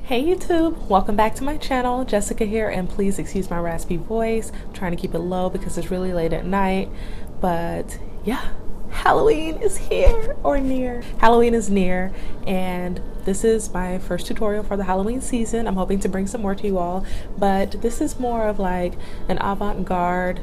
Hey YouTube, welcome back to my channel. Jessica here, and please excuse my raspy voice. I'm trying to keep it low because it's really late at night, but yeah, Halloween is here or near. Halloween is near, and this is my first tutorial for the Halloween season. I'm hoping to bring some more to you all, but this is more of like an avant-garde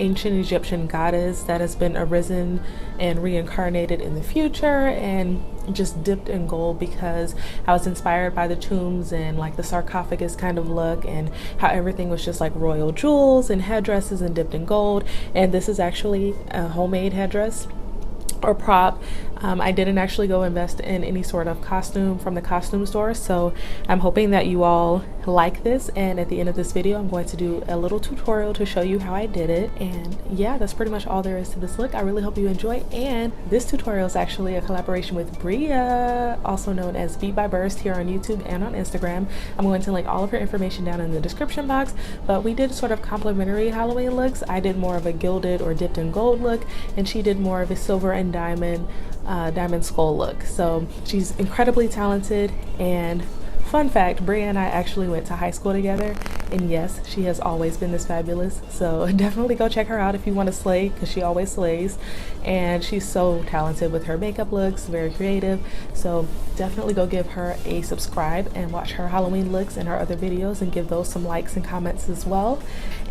ancient Egyptian goddess that has been arisen and reincarnated in the future and just dipped in gold because I was inspired by the tombs and like the sarcophagus kind of look and how everything was just like royal jewels and headdresses and dipped in gold. And this is actually a homemade headdress or prop. I didn't actually go invest in any sort of costume from the costume store, so I'm hoping that you all like this, and at the end of this video I'm going to do a little tutorial to show you how I did it. And yeah, that's pretty much all there is to this look. I really hope you enjoy, and this tutorial is actually a collaboration with Bria, also known as Beat.By.Burst, here on YouTube and on Instagram. I'm going to link all of her information down in the description box, but we did sort of complementary Halloween looks. I did more of a gilded or dipped in gold look, and she did more of a silver and diamond skull look. So she's incredibly talented, and fun fact, Bria and I actually went to high school together, and yes, she has always been this fabulous. So definitely go check her out if you want to slay, because she always slays, and she's so talented with her makeup looks, very creative. So definitely go give her a subscribe and watch her Halloween looks and her other videos, and give those some likes and comments as well.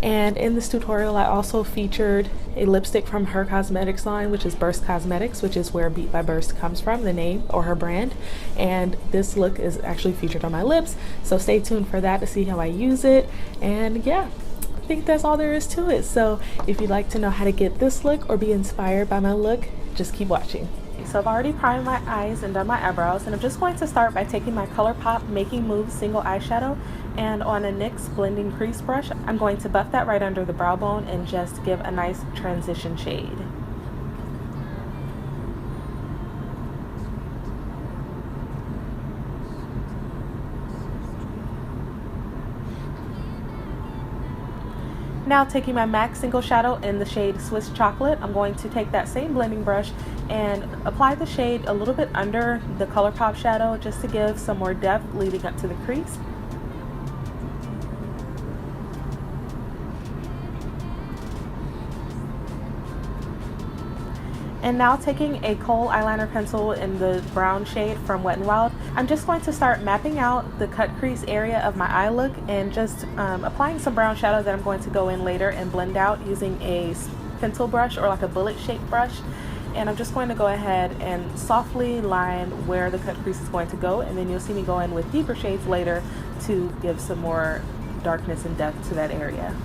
And in this tutorial I also featured a lipstick from her cosmetics line, which is Burst Cosmetics, which is where Beat.By.Burst comes from, the name or her brand. And this look is actually featured on my lips, so stay tuned for that to see how I use it. And yeah, I think that's all there is to it. So if you'd like to know how to get this look or be inspired by my look, just keep watching. So I've already primed my eyes and done my eyebrows, and I'm just going to start by taking my ColourPop Making Moves single eyeshadow, and on a NYX blending crease brush I'm going to buff that right under the brow bone and just give a nice transition shade. Now taking my MAC single shadow in the shade Swiss Chocolate, I'm going to take that same blending brush and apply the shade a little bit under the ColourPop shadow just to give some more depth leading up to the crease. And now taking a Kohl eyeliner pencil in the brown shade from Wet n Wild, I'm just going to start mapping out the cut crease area of my eye look and just applying some brown shadow that I'm going to go in later and blend out using a pencil brush or like a bullet shaped brush. And I'm just going to go ahead and softly line where the cut crease is going to go, and then you'll see me go in with deeper shades later to give some more darkness and depth to that area.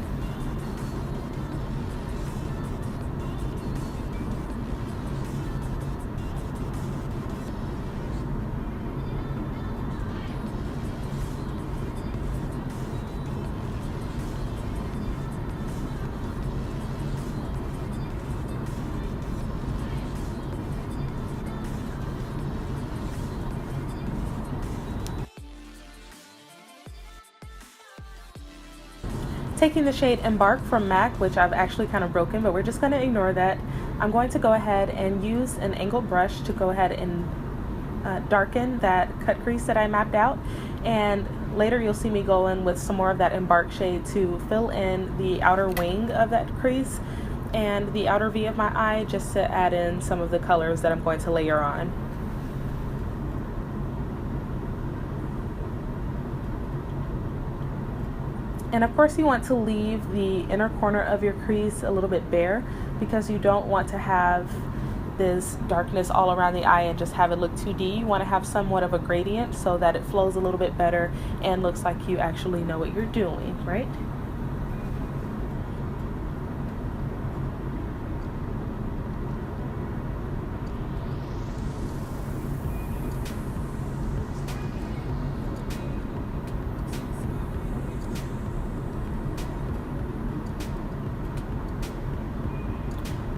Taking the shade Embark from MAC, which I've actually kind of broken, but we're just going to ignore that. I'm going to go ahead and use an angled brush to go ahead and darken that cut crease that I mapped out. And later you'll see me go in with some more of that Embark shade to fill in the outer wing of that crease and the outer V of my eye, just to add in some of the colors that I'm going to layer on. And of course you want to leave the inner corner of your crease a little bit bare, because you don't want to have this darkness all around the eye and just have it look 2D. You want to have somewhat of a gradient so that it flows a little bit better and looks like you actually know what you're doing, right?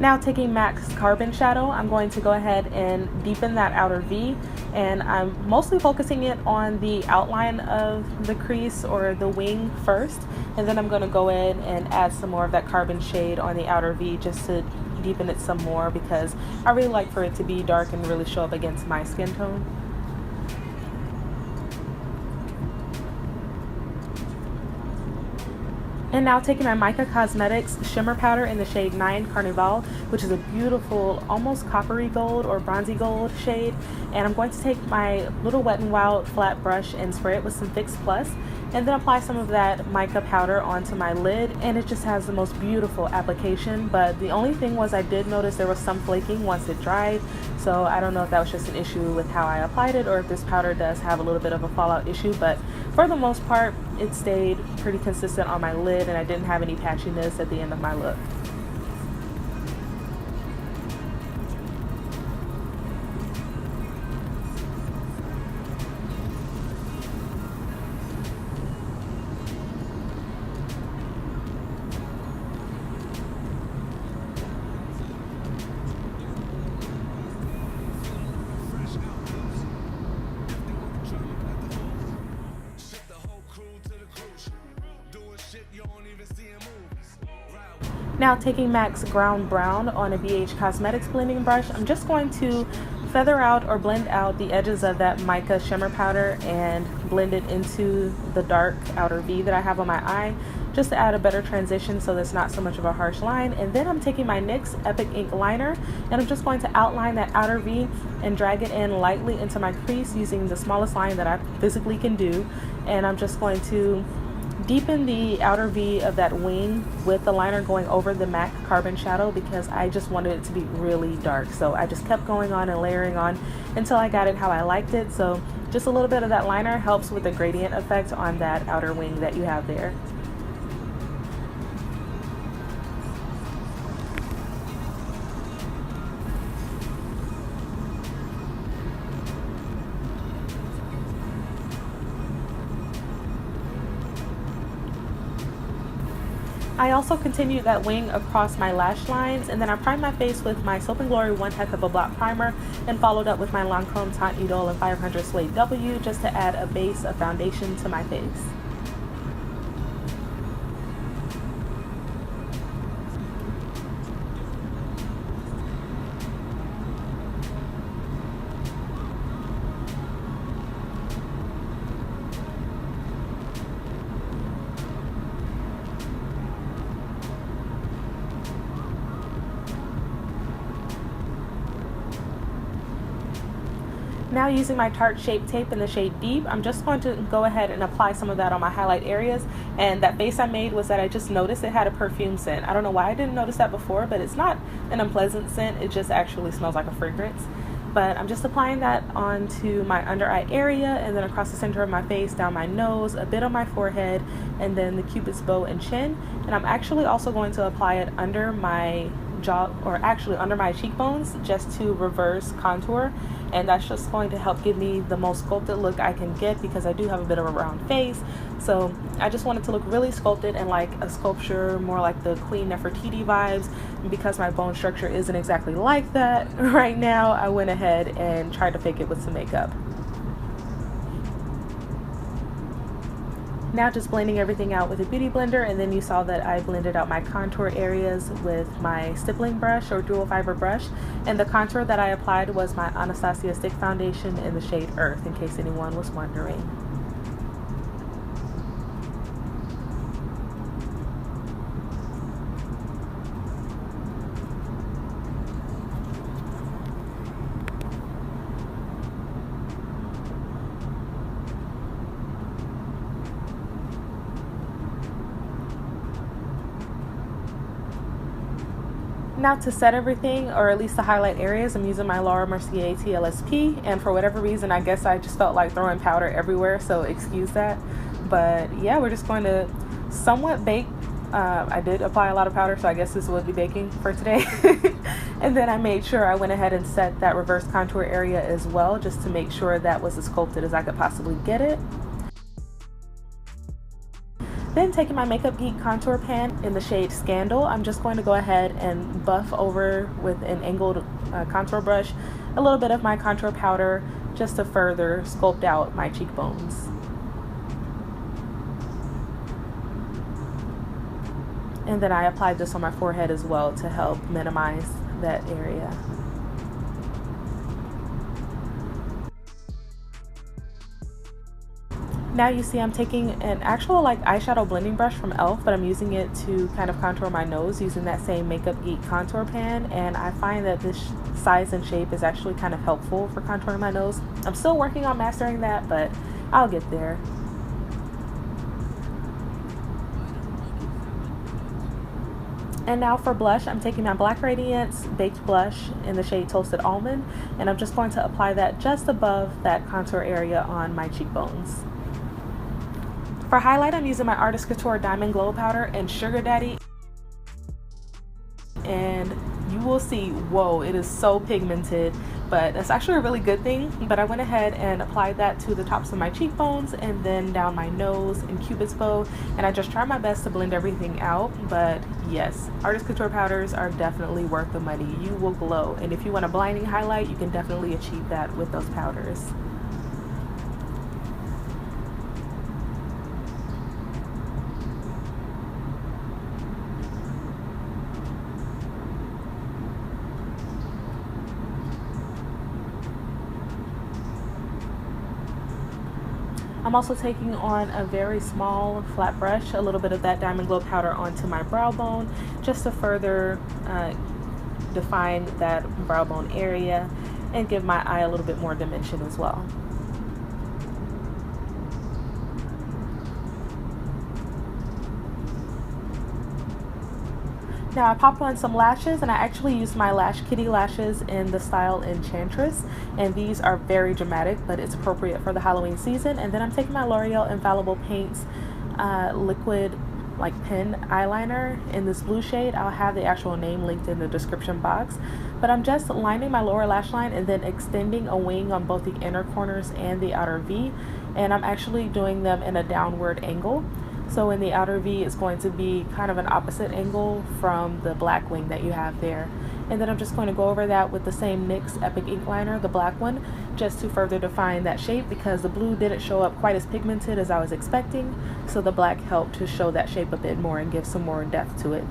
Now taking MAC's Carbon Shadow, I'm going to go ahead and deepen that outer V, and I'm mostly focusing it on the outline of the crease or the wing first, and then I'm going to go in and add some more of that carbon shade on the outer V just to deepen it some more, because I really like for it to be dark and really show up against my skin tone. And now taking my Mica Cosmetics shimmer powder in the shade 9 Carnival, which is a beautiful, almost coppery gold or bronzy gold shade. And I'm going to take my little Wet n Wild flat brush and spray it with some Fix Plus, and then apply some of that mica powder onto my lid, and it just has the most beautiful application. But the only thing was I did notice there was some flaking once it dried, so I don't know if that was just an issue with how I applied it or if this powder does have a little bit of a fallout issue, but for the most part it stayed pretty consistent on my lid and I didn't have any patchiness at the end of my look. Now taking MAC's Ground Brown on a BH Cosmetics blending brush, I'm just going to feather out or blend out the edges of that mica shimmer powder and blend it into the dark outer V that I have on my eye, just to add a better transition so there's not so much of a harsh line. And then I'm taking my NYX Epic Ink liner and I'm just going to outline that outer V and drag it in lightly into my crease using the smallest line that I physically can do. And I'm just going to deepen the outer V of that wing with the liner going over the MAC Carbon Shadow because I just wanted it to be really dark. So I just kept going on and layering on until I got it how I liked it. So just a little bit of that liner helps with the gradient effect on that outer wing that you have there. I also continued that wing across my lash lines, and then I primed my face with my Soap & Glory One Heck of a Blot primer and followed up with my Lancome Teint Idole and 500 Suede W just to add a base of foundation to my face. Now using my Tarte Shape Tape in the shade Deep, I'm just going to go ahead and apply some of that on my highlight areas. And that base I made was that I just noticed it had a perfume scent. I don't know why I didn't notice that before, but it's not an unpleasant scent. It just actually smells like a fragrance. But I'm just applying that onto my under eye area and then across the center of my face, down my nose, a bit on my forehead, and then the cupid's bow and chin. And I'm actually also going to apply it under my jaw, or actually under my cheekbones, just to reverse contour, and that's just going to help give me the most sculpted look I can get because I do have a bit of a round face. So I just wanted to look really sculpted and like a sculpture, more like the Queen Nefertiti vibes. And because my bone structure isn't exactly like that right now, I went ahead and tried to fake it with some makeup. Now just blending everything out with a beauty blender, and then you saw that I blended out my contour areas with my stippling brush or dual fiber brush, and the contour that I applied was my Anastasia stick foundation in the shade Earth, in case anyone was wondering. Now to set everything, or at least the highlight areas, I'm using my Mercier TLSP, and for whatever reason I guess I just felt like throwing powder everywhere, so excuse that. But yeah, we're just going to somewhat bake. I did apply a lot of powder, so I guess this would be baking for today. And then I made sure I went ahead and set that reverse contour area as well, just to make sure that was as sculpted as I could possibly get it. Then taking my Makeup Geek contour pan in the shade Scandal, I'm just going to go ahead and buff over with an angled contour brush a little bit of my contour powder just to further sculpt out my cheekbones. And then I applied this on my forehead as well to help minimize that area. Now you see I'm taking an actual like eyeshadow blending brush from e.l.f., but I'm using it to kind of contour my nose using that same Makeup Geek contour pan, and I find that this size and shape is actually kind of helpful for contouring my nose. I'm still working on mastering that, but I'll get there. And now for blush, I'm taking my Black Radiance Baked Blush in the shade Toasted Almond, and I'm just going to apply that just above that contour area on my cheekbones. For highlight, I'm using my Artist Couture Diamond Glow Powder and Sugar Daddy, and you will see, whoa, it is so pigmented, but that's actually a really good thing. But I went ahead and applied that to the tops of my cheekbones and then down my nose and cupid's bow, and I just tried my best to blend everything out. But yes, Artist Couture powders are definitely worth the money. You will glow, and if you want a blinding highlight, you can definitely achieve that with those powders. I'm also taking on a very small flat brush, a little bit of that Diamond Glow powder onto my brow bone, just to further define that brow bone area and give my eye a little bit more dimension as well. Now I popped on some lashes, and I actually used my Lash Kitty lashes in the style Enchantress, and these are very dramatic, but it's appropriate for the Halloween season. And then I'm taking my L'Oreal Infallible Paints liquid like pen eyeliner in this blue shade. I'll have the actual name linked in the description box, but I'm just lining my lower lash line and then extending a wing on both the inner corners and the outer V, and I'm actually doing them in a downward angle. So in the outer V, it's going to be kind of an opposite angle from the black wing that you have there. And then I'm just going to go over that with the same NYX Epic Ink Liner, the black one, just to further define that shape, because the blue didn't show up quite as pigmented as I was expecting. So the black helped to show that shape a bit more and give some more depth to it.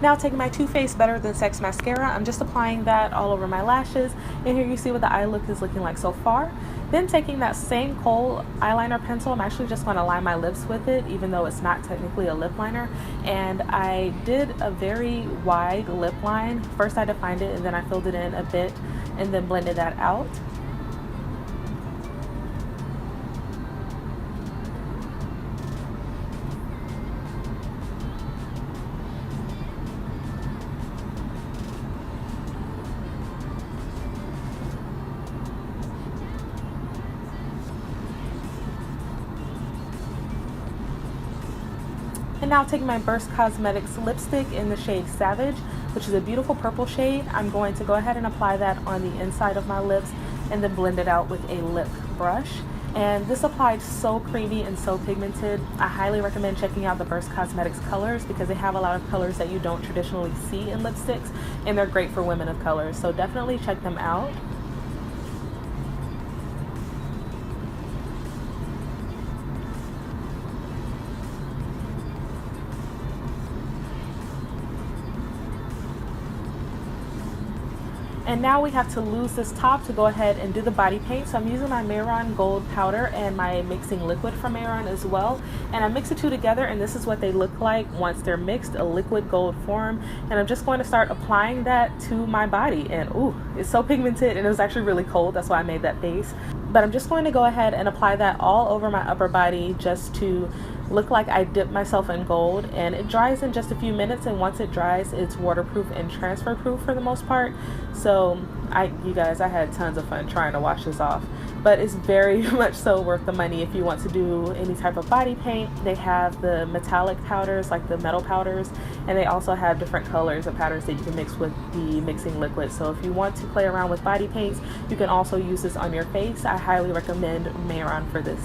Now taking my Too Faced Better Than Sex mascara, I'm just applying that all over my lashes, and here you see what the eye look is looking like so far. Then taking that same Kohl eyeliner pencil, I'm actually just going to line my lips with it, even though it's not technically a lip liner. And I did a very wide lip line. First I defined it, and then I filled it in a bit, and then blended that out. And now taking my Burst Cosmetics lipstick in the shade Savage, which is a beautiful purple shade, I'm going to go ahead and apply that on the inside of my lips and then blend it out with a lip brush. And this applied so creamy and so pigmented. I highly recommend checking out the Burst Cosmetics colors, because they have a lot of colors that you don't traditionally see in lipsticks, and they're great for women of color, so definitely check them out. And now we have to lose this top to go ahead and do the body paint. So I'm using my Mehron gold powder and my mixing liquid from Mehron as well. And I mix the two together, and this is what they look like once they're mixed, a liquid gold form. And I'm just going to start applying that to my body. And ooh, it's so pigmented, and it was actually really cold. That's why I made that face. But I'm just going to go ahead and apply that all over my upper body just to look like I dipped myself in gold. And it dries in just a few minutes, and once it dries, it's waterproof and transfer proof for the most part. So you guys, I had tons of fun trying to wash this off, but it's very much so worth the money if you want to do any type of body paint. They have the metallic powders, like the metal powders, and they also have different colors of powders that you can mix with the mixing liquid. So if you want to play around with body paints, you can also use this on your face. I highly recommend Mehron for this.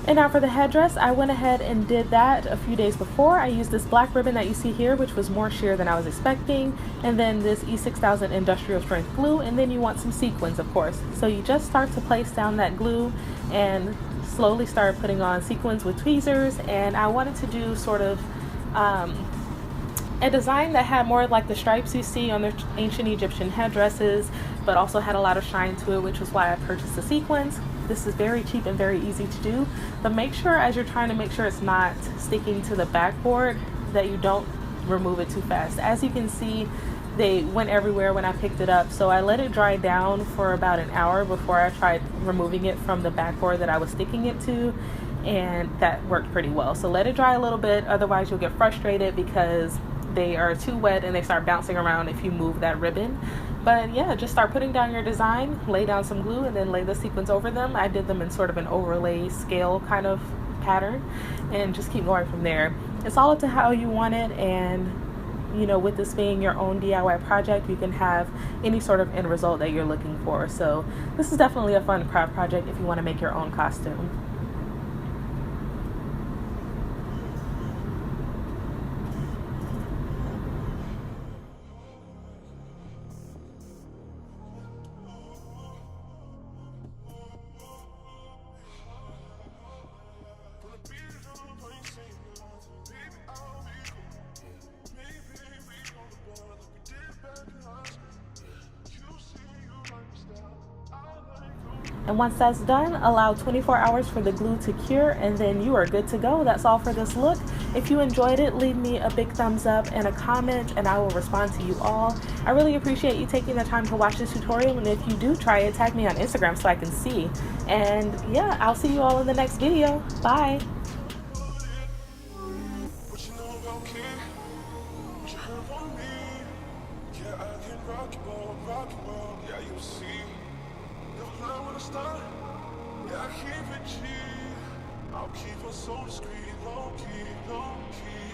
And now for the headdress, I went ahead and did that a few days before. I used this black ribbon that you see here, which was more sheer than I was expecting, and then this E6000 industrial strength glue, and then you want some sequins, of course. So you just start to place down that glue and slowly start putting on sequins with tweezers. And I wanted to do sort of a design that had more like the stripes you see on the ancient Egyptian headdresses, but also had a lot of shine to it, which was why I purchased the sequins. This is very cheap and very easy to do, but make sure as you're trying to make sure it's not sticking to the backboard that you don't remove it too fast. As you can see, they went everywhere when I picked it up, so I let it dry down for about an hour before I tried removing it from the backboard that I was sticking it to, and that worked pretty well. So let it dry a little bit, otherwise you'll get frustrated because they are too wet and they start bouncing around if you move that ribbon. But yeah, just start putting down your design, lay down some glue, and then lay the sequins over them. I did them in sort of an overlay scale kind of pattern, and just keep going from there. It's all up to how you want it, and you know, with this being your own DIY project, you can have any sort of end result that you're looking for. So this is definitely a fun craft project if you want to make your own costume. And once that's done, allow 24 hours for the glue to cure, and then you are good to go. That's all for this look. If you enjoyed it, leave me a big thumbs up and a comment, and I will respond to you all. I really appreciate you taking the time to watch this tutorial, and if you do try it, tag me on Instagram so I can see. And yeah, I'll see you all in the next video. Bye. I'll keep her so discreet, low key, low key.